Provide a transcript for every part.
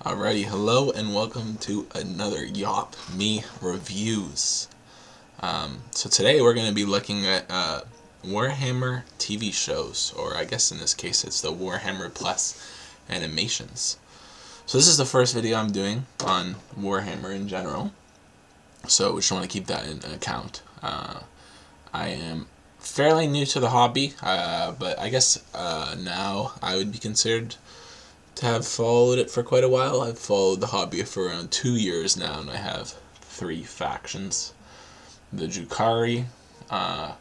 Alrighty, hello and welcome to another yopMEreviews. So today we're going to be looking at Warhammer TV shows, or I guess in this case it's the Warhammer Plus animations. So this is the first video I'm doing on Warhammer in general, so we just want to keep that in account. I am fairly new to the hobby, but I guess now I would be considered to have followed it for quite a while. I've followed the hobby for around 2 years now, and I have 3 factions: the Drukhari, the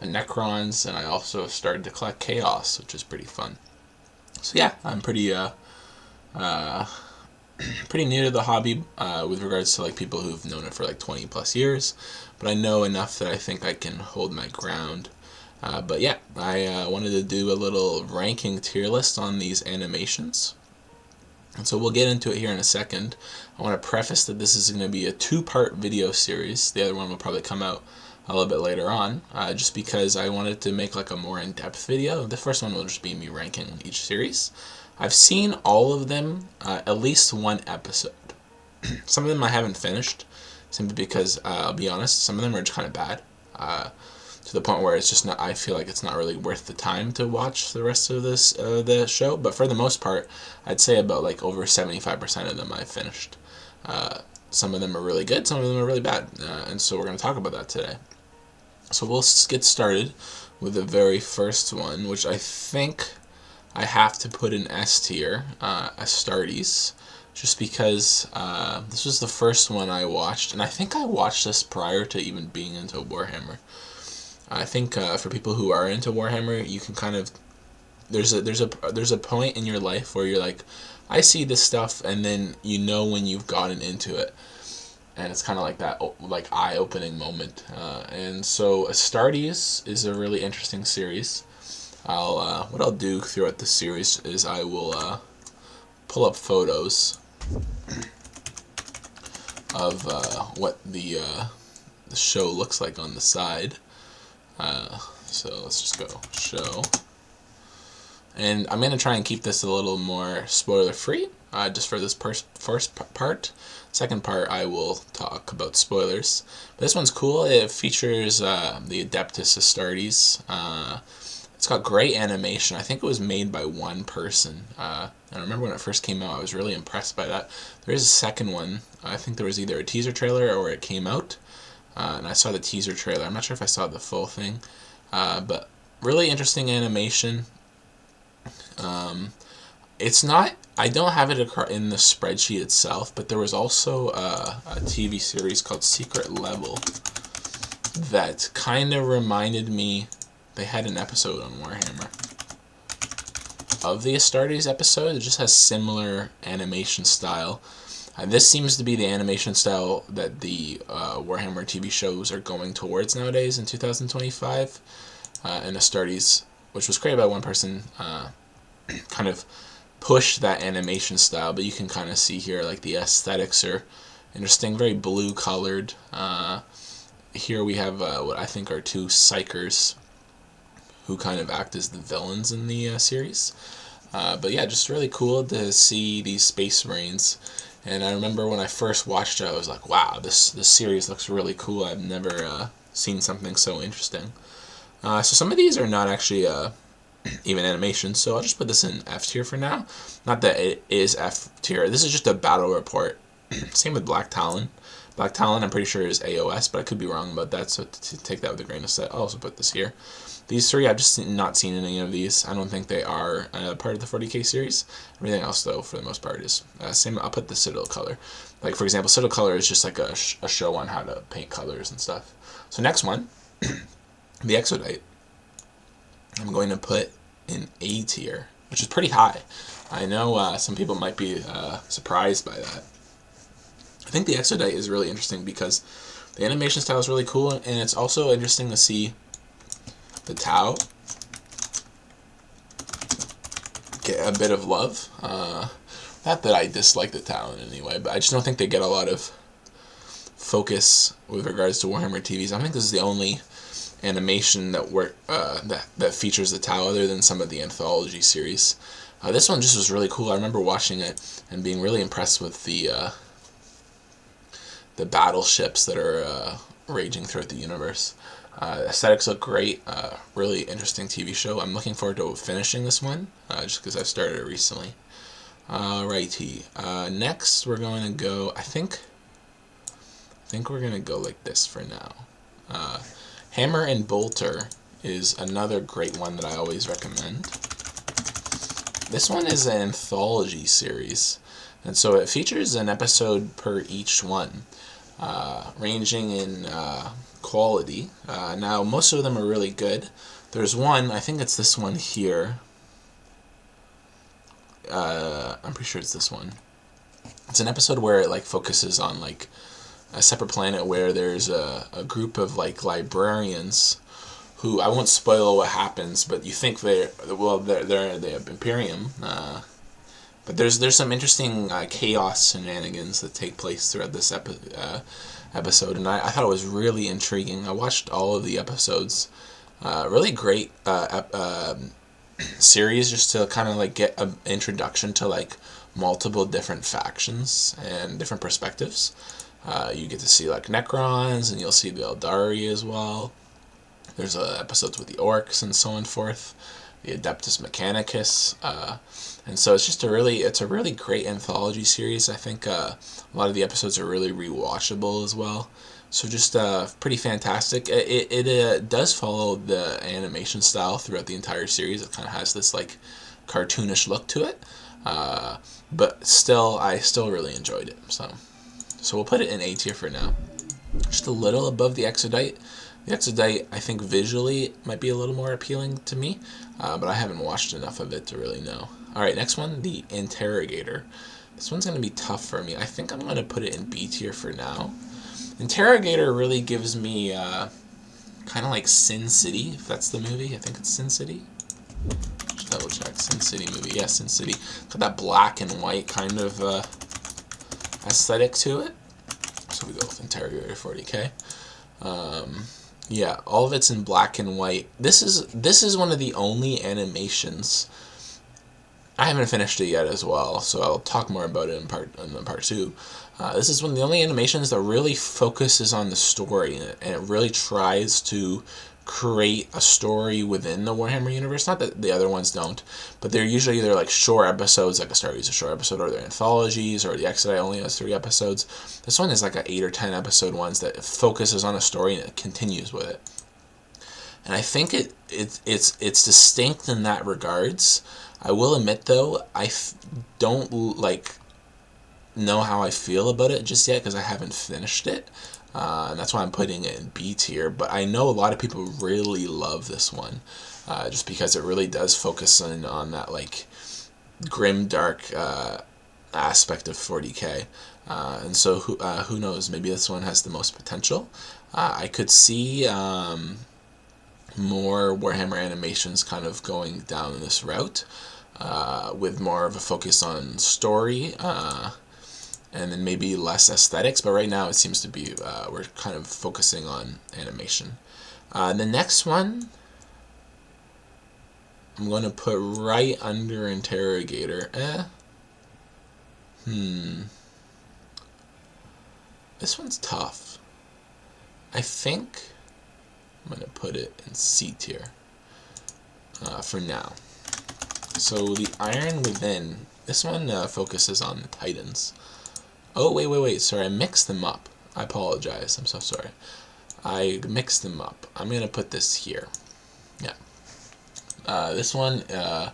Necrons, and I also started to collect Chaos, which is pretty fun. So yeah, I'm pretty new to the hobby with regards to like people who've known it for like 20 plus years, but I know enough that I think I can hold my ground. But yeah, I wanted to do a little ranking tier list on these animations. And so we'll get into it here in a second. I want to preface that this is going to be a 2-part video series. The other one will probably come out a little bit later on, just because I wanted to make like a more in-depth video. The first one will just be me ranking each series. I've seen all of them, at least one episode. Some of them I haven't finished, simply because, I'll be honest, some of them are just kind of bad. To the point where it's just not, I feel like it's not really worth the time to watch the rest of this the show. But for the most part, I'd say about like over 75% of them I've finished. Some of them are really good, some of them are really bad, and so we're going to talk about that today. So we'll get started with the very first one, which I think I have to put in S tier, Astartes, just because this was the first one I watched, and I think I watched this prior to even being into Warhammer. I think for people who are into Warhammer, you can kind of there's a point in your life where you're like, I see this stuff, and then you know when you've gotten into it, and it's kind of like that like eye-opening moment. And so Astartes is a really interesting series. What I'll do throughout the series is I will pull up photos of what the show looks like on the side. So let's just go show, and I'm gonna try and keep this a little more spoiler free, just for this first part. Second part I will talk about spoilers, but this one's cool. It features the Adeptus Astartes. It's got great animation. I think it was made by one person. I remember when it first came out, I was really impressed by that. There is a second one. I think there was either a teaser trailer or it came out. And I saw the teaser trailer. I'm not sure if I saw the full thing, but really interesting animation. It's not, I don't have it in the spreadsheet itself, but there was also a TV series called Secret Level that kind of reminded me. They had an episode on Warhammer of the Astartes episode. It just has similar animation style. This seems to be the animation style that the Warhammer TV shows are going towards nowadays in 2025. And Astartes, which was created by one person, kind of pushed that animation style. But you can kind of see here, like, the aesthetics are interesting, very blue colored. Here we have what I think are 2 psychers who kind of act as the villains in the series. But yeah, just really cool to see these Space Marines. And I remember when I first watched it, I was like, wow, this series looks really cool. I've never seen something so interesting. So some of these are not actually even animations, so I'll just put this in F tier for now. Not that it is F tier. This is just a battle report. Same with Black Talon. Black Talon, I'm pretty sure, is AOS, but I could be wrong about that, so to take that with a grain of salt, I'll also put this here. These 3, I've just not seen any of these. I don't think they are part of the 40k series. Everything else, though, for the most part, is same. I'll put the Citadel color. Like, for example, Citadel color is just like a show on how to paint colors and stuff. So next one, the Exodite, I'm going to put in A tier, which is pretty high. I know some people might be surprised by that. I think the Exodite is really interesting because the animation style is really cool, and it's also interesting to see the Tau get a bit of love. Not that I dislike the Tau in any way, but I just don't think they get a lot of focus with regards to Warhammer TVs. I think this is the only animation that features the Tau other than some of the anthology series. This one just was really cool. I remember watching it and being really impressed with the battleships that are raging throughout the universe. Aesthetics look great. Really interesting TV show. I'm looking forward to finishing this one, just because I've started it recently. Alrighty. Next, we're going to go. I think we're going to go like this for now. Hammer and Bolter is another great one that I always recommend. This one is an anthology series, and so it features an episode per each one, ranging in quality. Now, most of them are really good. There's one, I think it's this one here. I'm pretty sure it's this one. It's an episode where it like focuses on like a separate planet where there's a group of like librarians who, I won't spoil what happens, but you think they're the Imperium. But there's some interesting chaos shenanigans that take place throughout this episode, and I thought it was really intriguing. I watched all of the episodes. Really great series, just to kind of like get an introduction to like multiple different factions and different perspectives. You get to see like Necrons, and you'll see the Eldari as well. There's episodes with the Orcs and so on forth, the Adeptus Mechanicus, and so it's a really great anthology series. I think a lot of the episodes are really rewatchable as well. So just pretty fantastic. It does follow the animation style throughout the entire series. It kind of has this like cartoonish look to it, but I still really enjoyed it. So we'll put it in A tier for now. Just a little above the Exodite. The Exodite, I think visually might be a little more appealing to me, but I haven't watched enough of it to really know. Alright, next one, the Interrogator. This one's going to be tough for me. I think I'm going to put it in B tier for now. Interrogator really gives me kind of like Sin City, if that's the movie. I think it's Sin City. Just double check. Sin City movie. Yeah, Sin City. Got that black and white kind of aesthetic to it. So we go with Interrogator 40K. Yeah, all of it's in black and white. This is one of the only animations. I haven't finished it yet as well, so I'll talk more about it in part 2. This is one of the only animations that really focuses on the story, and it really tries to create a story within the Warhammer universe. Not that the other ones don't, but they're usually either like short episodes, like a Star Wars, a short episode, or they're anthologies, or the Exodite only has 3 episodes. This one is like a 8 or 10 episode ones that focuses on a story and it continues with it. And I think it's distinct in that regards. I will admit though, I don't like know how I feel about it just yet because I haven't finished it. And that's why I'm putting it in B tier, but I know a lot of people really love this one, just because it really does focus on that like grim, dark aspect of 40K, and so who knows, maybe this one has the most potential. I could see more Warhammer animations kind of going down this route, with more of a focus on story, and then maybe less aesthetics, but right now it seems to be we're kind of focusing on animation. The next one I'm going to put right under Interrogator. This one's tough. I think I'm going to put it in C tier for now. So the Iron Within, this one focuses on the Titans. Oh, wait, sorry, I mixed them up. I apologize, I'm so sorry. I mixed them up. I'm going to put this here. Yeah. This one, I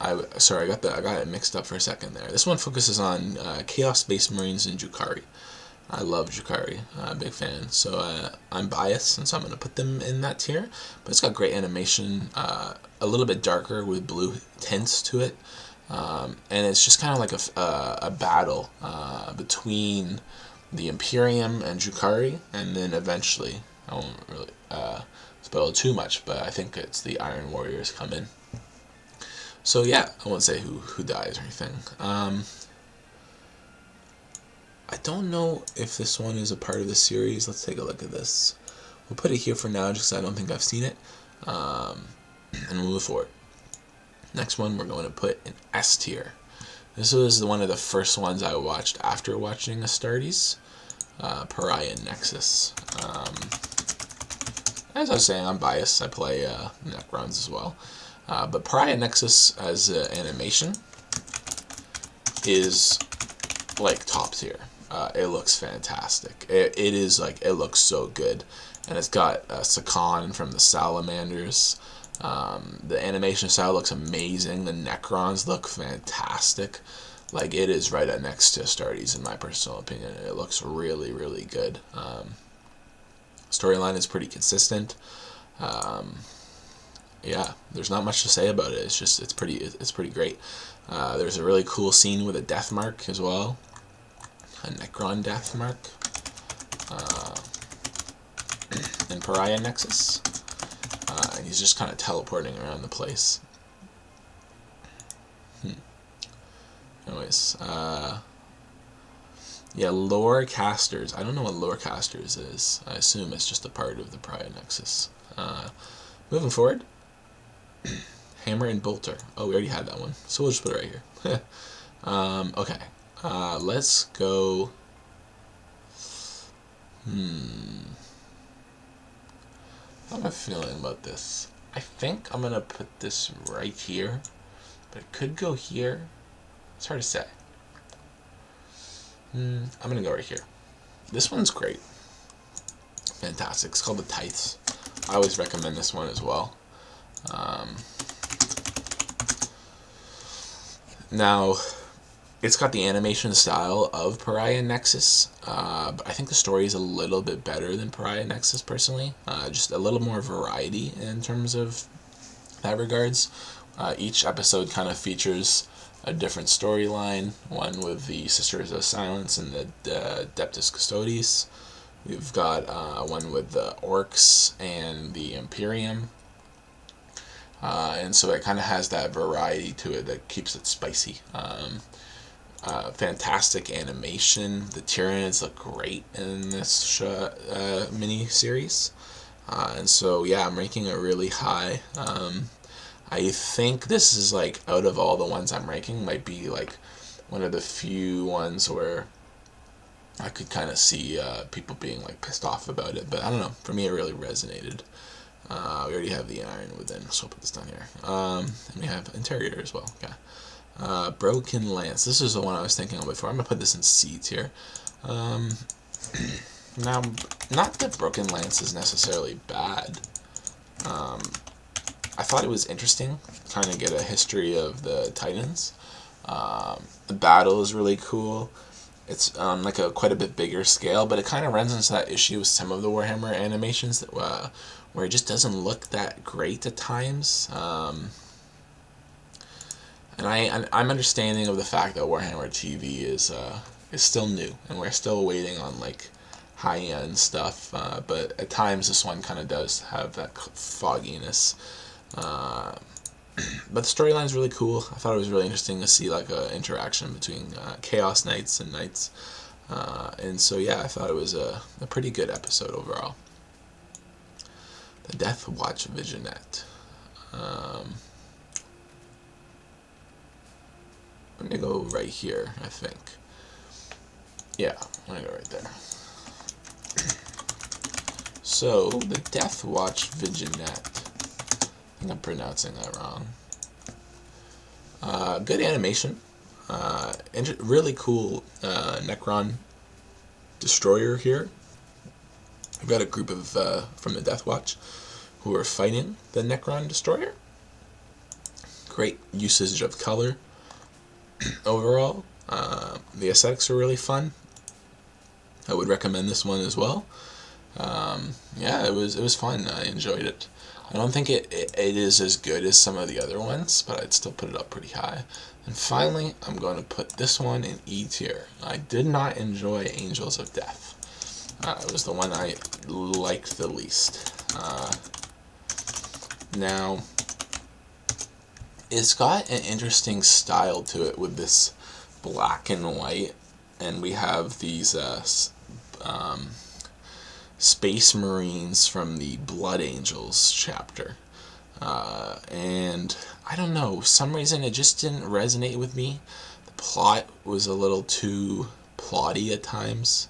got it mixed up for a second there. This one focuses on Chaos Space Marines and Drukhari. I love Drukhari. I'm a big fan. So I'm biased, and so I'm going to put them in that tier. But it's got great animation, a little bit darker with blue tints to it. And it's just kind of like a battle between the Imperium and Drukhari, and then eventually, I won't really spoil too much, but I think it's the Iron Warriors come in. So yeah, I won't say who dies or anything. I don't know if this one is a part of the series. Let's take a look at this. We'll put it here for now, just because I don't think I've seen it, and we'll move forward. Next one we're going to put in S tier. This was one of the first ones I watched after watching Astartes, Pariah Nexus. As I was saying, I'm biased. I play Necrons as well. But Pariah Nexus as animation is like top tier. It looks fantastic. It looks so good. And it's got Sakan from the Salamanders. The animation style looks amazing. The Necrons look fantastic. Like, it is right up next to Astartes in my personal opinion. It looks really, really good. Storyline is pretty consistent. Yeah, there's not much to say about it. It's pretty great. There's a really cool scene with a death mark as well, a Necron death mark in Pariah Nexus. And he's just kind of teleporting around the place. Anyways, yeah, lore casters. I don't know what lore casters is. I assume it's just a part of the Pariah Nexus. Moving forward, Hammer and Bolter. Oh, we already had that one, so we'll just put it right here. Okay, let's go. How am I feeling about this? I think I'm gonna put this right here, but it could go here. It's hard to say. I'm gonna go right here. This one's great. Fantastic. It's called the Tithes. I always recommend this one as well. Now, it's got the animation style of Pariah Nexus, but I think the story is a little bit better than Pariah Nexus personally. Just a little more variety in terms of that regards. Each episode kind of features a different storyline, one with the Sisters of Silence and the Adeptus Custodes. We've got one with the Orcs and the Imperium. And so it kind of has that variety to it that keeps it spicy. Fantastic animation. The Tyranids look great in this mini-series. And so, yeah, I'm ranking it really high. I think this is, like, out of all the ones I'm ranking, might be, like, one of the few ones where I could kind of see people being, like, pissed off about it. But I don't know. For me, it really resonated. We already have the iron within, so I'll put this down here. And we have Interrogator as well. Okay. Broken Lance. This is the one I was thinking of before. I'm going to put this in C tier. Now, not that Broken Lance is necessarily bad. I thought it was interesting, kind of get a history of the Titans. The battle is really cool. It's on like quite a bit bigger scale, but it kind of runs into that issue with some of the Warhammer animations that where it just doesn't look that great at times. And I'm understanding of the fact that Warhammer TV is still new, and we're still waiting on like high-end stuff. But at times this one kind of does have that fogginess. But the storyline's really cool. I thought it was really interesting to see like a interaction between Chaos Knights and Knights. And so yeah, I thought it was a pretty good episode overall. The Death Watch Visionette. I'm gonna go right here, I think. Yeah, I'm gonna go right there. So, the Death Watch Visionette. I think I'm pronouncing that wrong. Good animation. Really cool Necron destroyer here. We've got a group of from the Death Watch who are fighting the Necron destroyer. Great usage of color. Overall, the aesthetics are really fun. I would recommend this one as well. Yeah, it was fun. I enjoyed it. I don't think it is as good as some of the other ones, but I'd still put it up pretty high. And finally, I'm going to put this one in E tier. I did not enjoy Angels of Death. It was the one I liked the least. Now, it's got an interesting style to it with this black and white, and we have these Space Marines from the Blood Angels chapter. And I don't know, for some reason it just didn't resonate with me. The plot was a little too plotty at times,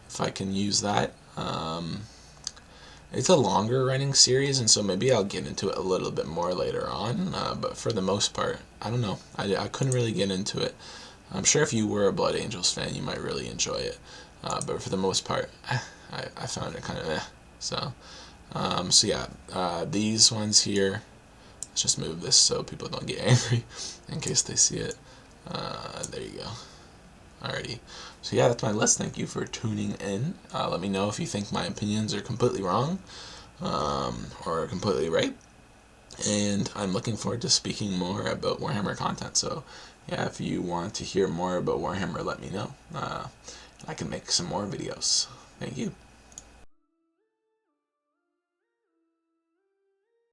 if I can use that. It's a longer running series, and so maybe I'll get into it a little bit more later on, but for the most part, I don't know. I couldn't really get into it. I'm sure if you were a Blood Angels fan, you might really enjoy it, but for the most part, I found it kind of eh. So yeah, these ones here, let's just move this so people don't get angry in case they see it. There you go. Alrighty. So yeah, that's my list. Thank you for tuning in. Let me know if you think my opinions are completely wrong or completely right. And I'm looking forward to speaking more about Warhammer content. So yeah, if you want to hear more about Warhammer, let me know. I can make some more videos. Thank you.